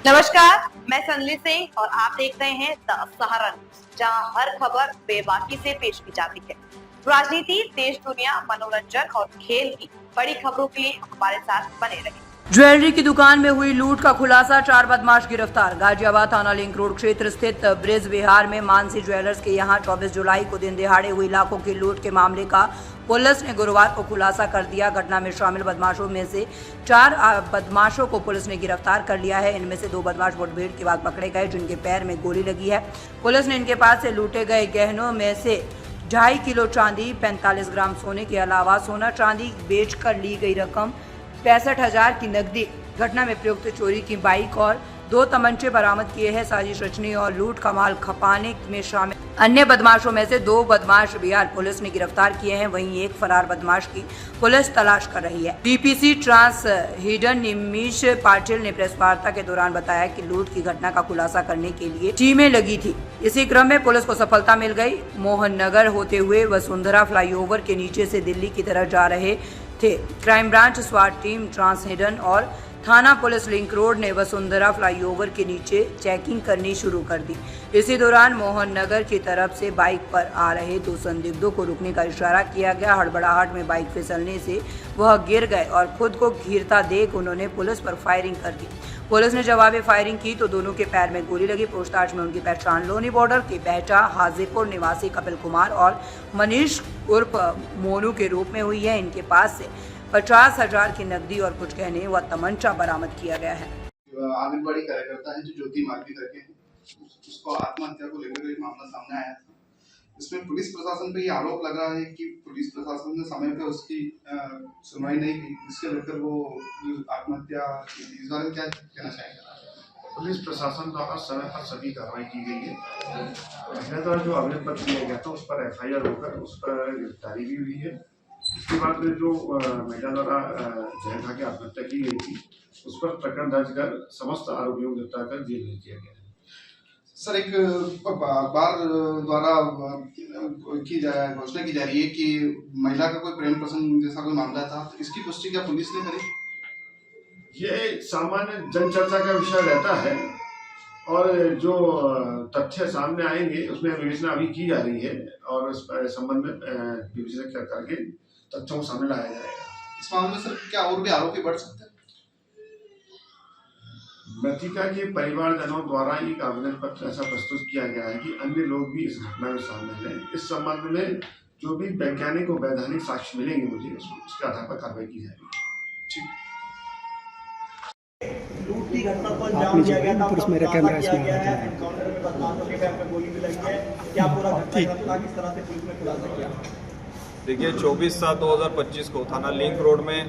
नमस्कार, मैं संजलि सिंह और आप देख रहे हैं द सहारा न्यूज़, जहां हर खबर बेबाकी से पेश की जाती है। राजनीति, देश दुनिया, मनोरंजन और खेल की बड़ी खबरों के लिए हमारे साथ बने रहें। ज्वेलरी की दुकान में हुई लूट का खुलासा, 4 बदमाश गिरफ्तार। गाजियाबाद थाना लिंक रोड क्षेत्र स्थित ब्रिज विहार में मानसी ज्वेलर्स के यहां 24 जुलाई को दिन दिहाड़े हुई लाखों की लूट के मामले का पुलिस ने गुरुवार को खुलासा कर दिया। घटना में शामिल बदमाशों में से 4 बदमाशों को पुलिस ने गिरफ्तार कर लिया है। इनमें से 2 बदमाश मुठभेड़ के बाद पकड़े गए, जिनके पैर में गोली लगी है। पुलिस ने इनके पास से लूटे गए गहनों में से 2.5 किलो चांदी, 45 ग्राम सोने के अलावा सोना चांदी बेचकर ली गई रकम 65,000 की नकदी, घटना में प्रयुक्त चोरी की बाइक और 2 तमंचे बरामद किए हैं। साजिश रचने और लूट का माल खपाने में शामिल अन्य बदमाशों में से 2 बदमाश बिहार पुलिस ने गिरफ्तार किए हैं। वहीं एक फरार बदमाश की पुलिस तलाश कर रही है। डीपीसी ट्रांस हिडन निमिष पाटिल ने प्रेस वार्ता के दौरान बताया कि लूट की घटना का खुलासा करने के लिए टीमें लगी थी। इसी क्रम में पुलिस को सफलता मिल गई। मोहन नगर होते हुए वसुंधरा फ्लाईओवर के नीचे से दिल्ली की तरफ जा रहे थे। क्राइम ब्रांच, स्वाट टीम, ट्रांस हिडन और थाना पुलिस लिंक रोड ने वसुंधरा फ्लाईओवर के नीचे चेकिंग करनी शुरू कर दी। इसी दौरान मोहन नगर की तरफ से बाइक पर आ रहे 2 संदिग्धों को रुकने का इशारा किया गया। हड़बड़ाहट में बाइक फिसलने से वह गिर गए और खुद को घिरता देख उन्होंने पुलिस पर फायरिंग कर दी। पुलिस ने जवाबी फायरिंग की तो दोनों के पैर में गोली लगी। पूछताछ में उनकी पहचान लोनी बॉर्डर के बेहटा हाजीपुर निवासी कपिल कुमार और मनीष उर्फ मोनू के रूप में हुई है। इनके पास से 50,000 की नकदी और कुछ गहने व तमंचा बरामद किया गया है। आंगनबाड़ी कार्यकर्ता है जो ज्योति मार्गी करके हैं, उसको आत्महत्या को लेकर एक मामला सामने आया था। इसमें पुलिस प्रशासन पे ये आरोप लग रहा है कि पुलिस प्रशासन ने समय पे उसकी सुनवाई नहीं की, जिसके लेकर वो आत्महत्या की। इस बारे में क्या कहना चाहेंगे? पुलिस प्रशासन द्वारा समय पर सभी कार्रवाई की गई है। पहले द्वारा जो आवेदन पत्र दिया गया था उस पर FIR होकर उस पर गिरफ्तारी भी हुई है। इसके बाद जो महिला द्वारा जहर खा के आत्महत्या की गई थी उस पर प्रकरण दर्ज कर समस्त आरोपियों को गिरफ्तार कर जेल भेज दिया गया है। सर, एक बार द्वारा घोषणा की जा रही है कि महिला का कोई प्रेम प्रसंग जैसा कोई मामला था, तो इसकी पुष्टि क्या पुलिस ने करी? ये सामान्य जनचर्चा का विषय रहता है और जो तथ्य सामने आएंगे उसमें विवेचना अभी की जा रही है और इस संबंध में विवेचना करके तथ्यों को सामने लाया जाएगा। इस मामले में सर क्या और भी आरोपी बढ़ सकते हैं? मृतिका के परिवारजनों द्वारा एक आवेदन पत्र ऐसा प्रस्तुत किया गया है कि अन्य लोग भी इस घटना में शामिल हैं। इस संबंध में जो भी वैज्ञानिक और वैधानिक साक्ष्य मिलेंगे मुझे उसके आधार पर कार्रवाई की जाएगी। ठीक। लूट की घटना को अंजाम दिया गया था, पुलिस मेरे कैमरा किया गया है। एनकाउंटर में बदमाशों के पैर में गोली भी लगी है। क्या पूरा घटना किस तरह से पुलिस ने खुलासा किया? देखिए, 24/7/2025 को थाना लिंक रोड में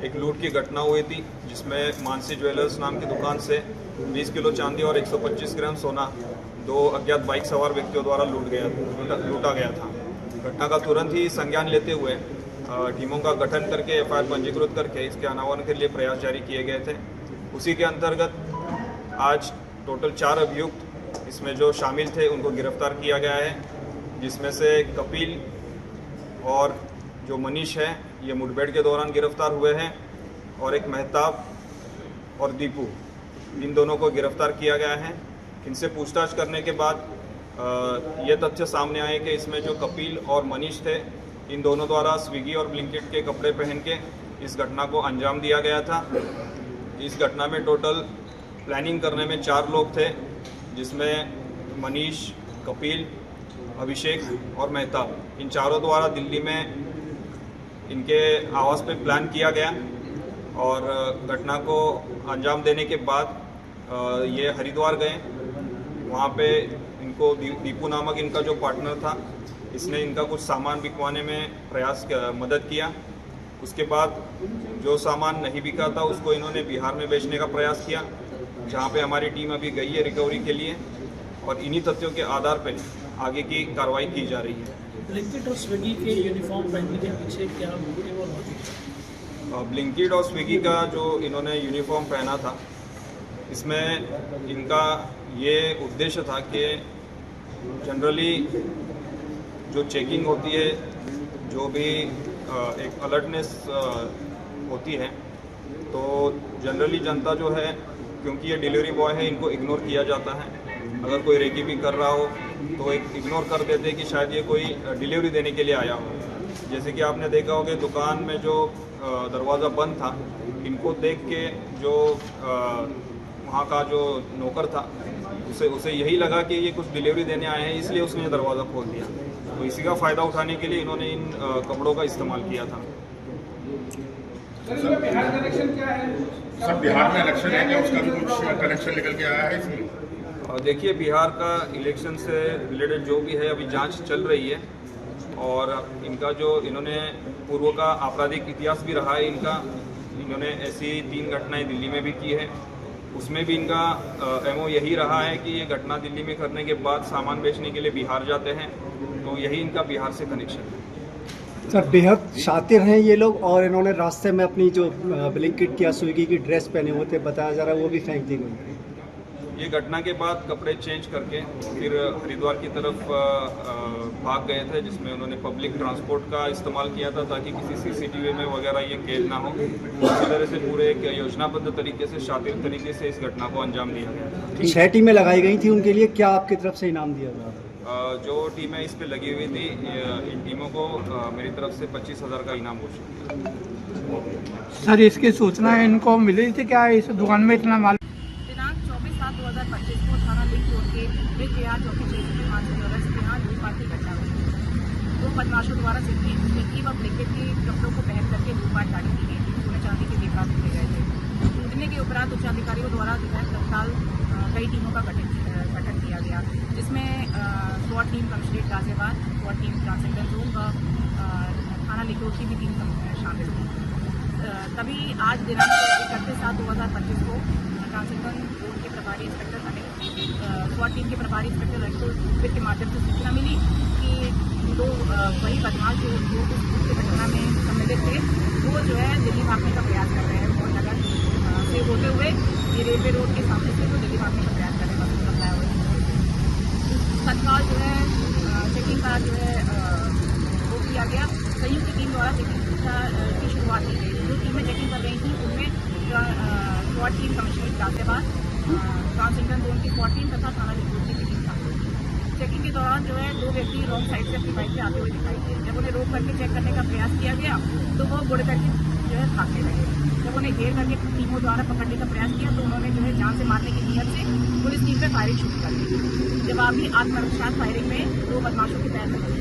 एक लूट की घटना हुई थी, जिसमें मानसी ज्वेलर्स नाम की दुकान से 20 किलो चांदी और 125 ग्राम सोना 2 अज्ञात बाइक सवार व्यक्तियों द्वारा लूटा गया था। घटना का तुरंत ही संज्ञान लेते हुए टीमों का गठन करके FIR पंजीकृत करके इसके अनावरण के लिए प्रयास जारी किए गए थे। उसी के अंतर्गत आज टोटल 4 अभियुक्त इसमें जो शामिल थे उनको गिरफ्तार किया गया है, जिसमें से कपिल और जो मनीष है ये मुठभेड़ के दौरान गिरफ्तार हुए हैं और एक मेहताब और दीपू, इन दोनों को गिरफ्तार किया गया है। इनसे पूछताछ करने के बाद ये तथ्य सामने आए कि इसमें जो कपिल और मनीष थे इन दोनों द्वारा स्विगी और ब्लिंकिट के कपड़े पहन के इस घटना को अंजाम दिया गया था। इस घटना में टोटल प्लानिंग करने में 4 लोग थे, जिसमें मनीष, कपिल, अभिषेक और मेहताब, इन चारों द्वारा दिल्ली में इनके आवास पे प्लान किया गया और घटना को अंजाम देने के बाद ये हरिद्वार गए। वहाँ पे इनको दीपू नामक इनका जो पार्टनर था, इसने इनका कुछ सामान बिकवाने में मदद किया। उसके बाद जो सामान नहीं बिका था उसको इन्होंने बिहार में बेचने का प्रयास किया, जहाँ पे हमारी टीम अभी गई है रिकवरी के लिए और इन्हीं तथ्यों के आधार पर आगे की कार्रवाई की जा रही है। ब्लिंकिट और स्विगी के यूनिफॉर्म पहनने के पीछे क्या मोटिव और लॉजिक? ब्लिंकिट और स्विगी का जो इन्होंने यूनिफॉर्म पहना था, इसमें इनका ये उद्देश्य था कि जनरली जो चेकिंग होती है, जो भी एक अलर्टनेस होती है, तो जनरली जनता जो है क्योंकि ये डिलीवरी बॉय है, इनको इग्नोर किया जाता है। अगर कोई रेकी भी कर रहा हो तो एक इग्नोर कर देते हैं कि शायद ये कोई डिलीवरी देने के लिए आया हो। जैसे कि आपने देखा हो कि दुकान में जो दरवाज़ा बंद था, इनको देख के जो वहाँ का जो नौकर था उसे यही लगा कि ये कुछ डिलीवरी देने आए हैं, इसलिए उसने दरवाज़ा खोल दिया। तो इसी का फ़ायदा उठाने के लिए इन्होंने इन कपड़ों का इस्तेमाल किया था। सर बिहार में इलेक्शन है क्या, उसका भी कुछ कनेक्शन निकल के आया है इसमें? देखिए, बिहार का इलेक्शन से रिलेटेड जो भी है अभी जांच चल रही है, और इनका जो इन्होंने पूर्व का आपराधिक इतिहास भी रहा है इन्होंने ऐसी 3 घटनाएं दिल्ली में भी की है। उसमें भी इनका एमओ यही रहा है कि ये घटना दिल्ली में करने के बाद सामान बेचने के लिए बिहार जाते हैं, तो यही इनका बिहार से कनेक्शन है। सर बेहद शातिर हैं ये लोग, और इन्होंने रास्ते में अपनी जो ब्लिंकिट या स्विगी की ड्रेस पहने हुए थे, बताया जा रहा है वो भी फेंक दी गई। ये घटना के बाद कपड़े चेंज करके फिर हरिद्वार की तरफ भाग गए थे, जिसमें उन्होंने पब्लिक ट्रांसपोर्ट का इस्तेमाल किया था ताकि किसी सीसीटीवी में वगैरह ये कैद ना हो। इसी तरह से पूरे एक योजनाबद्ध तरीके से, शातिर तरीके से इस घटना को अंजाम दिया गया। 6 टीमें लगाई गई थी उनके लिए, क्या आपकी तरफ से इनाम दिया गया? जो टीमें इस पे लगी हुई थी, इन टीमों को मेरी तरफ से 25,000 का इनाम घोषित किया। सर इसकी सूचना इनको मिली थी क्या, इस दुकान में इतना माल? दिनांक 24/7/2025 को थाना लिंक रोड के ब्रिज विहार चौकी क्षेत्र में मानसी ज्वेलर्स के यहाँ लूटपाट की घटना हुई। 2 बदमाशों द्वारा सिक्की व ब्लैकेट के कपड़ों को पहन करके लूटपाट गाड़ी की गई थी। सोने चांदी के बेकार किए गए थे। लूटने के उपरांत उच्च अधिकारियों द्वारा तत्काल कई टीमों का गठन किया गया, जिसमें SWAT team commissionerate Ghaziabad, SWAT team transgender zone व थाना लिंक रोड की भी टीम शामिल हुई। तभी आज दिनांक 31/7/2025 को ट्रांसजेंडर जोन के प्रभारी इंस्पेक्टर अनिल, SWAT टीम के प्रभारी इंस्पेक्टर अनिल के माध्यम से सूचना मिली कि 2 वही बदमाश जो उस घटना में सम्मिलित थे, वो जो है दिल्ली भागने का प्रयास कर रहे हैं। और नगर से होते हुए ये रेलवे रोड के सामने से वो दिल्ली भागने का प्रयास कर रहे हैं। तत्काल जो है चेकिंग का जो है वो किया गया। संयुक्त टीम द्वारा चेकिंग की शुरुआत की गई। जो टीमें चेकिंग कर रही थी उनमें SWAT team commissionerate Ghaziabad, transgender zone की SWAT टीम तथा थाना लिंक की टीम था। चेकिंग के दौरान जो है 2 व्यक्ति रॉन्ग साइड से अपनी बाइक से आते हुए दिखाई दिए। जब उन्हें रोक करके चेक करने का प्रयास किया गया तो वो बुढ़े करके जो है भागने लगे। जब उन्हें घेर करके टीमों द्वारा पकड़ने का प्रयास किया तो उन्होंने जो है जान से मारने की नीयत से पुलिस टीम पर फायरिंग शुरू कर दी। जवाबी आत्मरक्षा फायरिंग में 2 बदमाशों के पैर में लगे।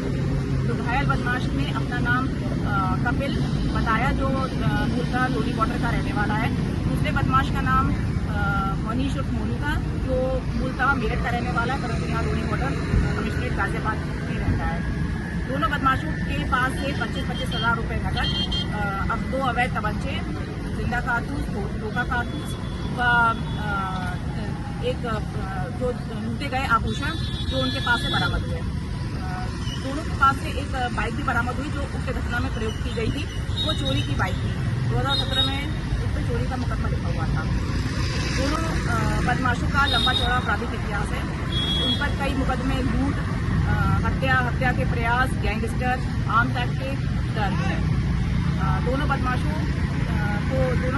तो घायल बदमाश ने अपना नाम कपिल बताया, जो मूलतः लोनी बॉर्डर का रहने वाला है। दूसरे बदमाश का नाम मनीष उर्फ मोनू था, जो मूलतः मेरठ का रहने वाला है, परंतु यहाँ लोनी बॉर्डर कमिश्नरेट गाजियाबाद में रहता है। दोनों बदमाशों के पास से 25-25 हज़ार रुपये नकद, अब 2 अवैध तमंचे, जिंदा कारतूस, धोखा कारतूस व एक जो लूटे गए आभूषण जो उनके पास से बरामद हुए। दोनों के पास से एक बाइक भी बरामद हुई जो उक्त घटना में प्रयोग की गई थी। वो चोरी की बाइक थी। 2017 में उस पर चोरी का मुकदमा लिखा हुआ था। दोनों बदमाशों का लंबा चौड़ा आपराधिक इतिहास है। उन पर कई मुकदमे लूट, हत्या के प्रयास, गैंगस्टर, आर्म्स एक्ट के दर्ज है। दोनों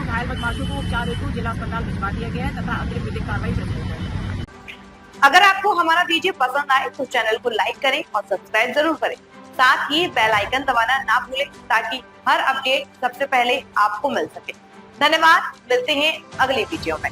घायल बदमाशों को उपचार हेतु जिला अस्पताल भिजवा दिया गया है तथा अग्रिम विधिक कार्रवाई प्रस्तुत है। अगर आपको हमारा वीडियो पसंद आए तो चैनल को लाइक करें और सब्सक्राइब जरूर करें। साथ ही बेल आइकन दबाना ना भूलें ताकि हर अपडेट सबसे पहले आपको मिल सके। धन्यवाद, मिलते हैं अगले वीडियो में।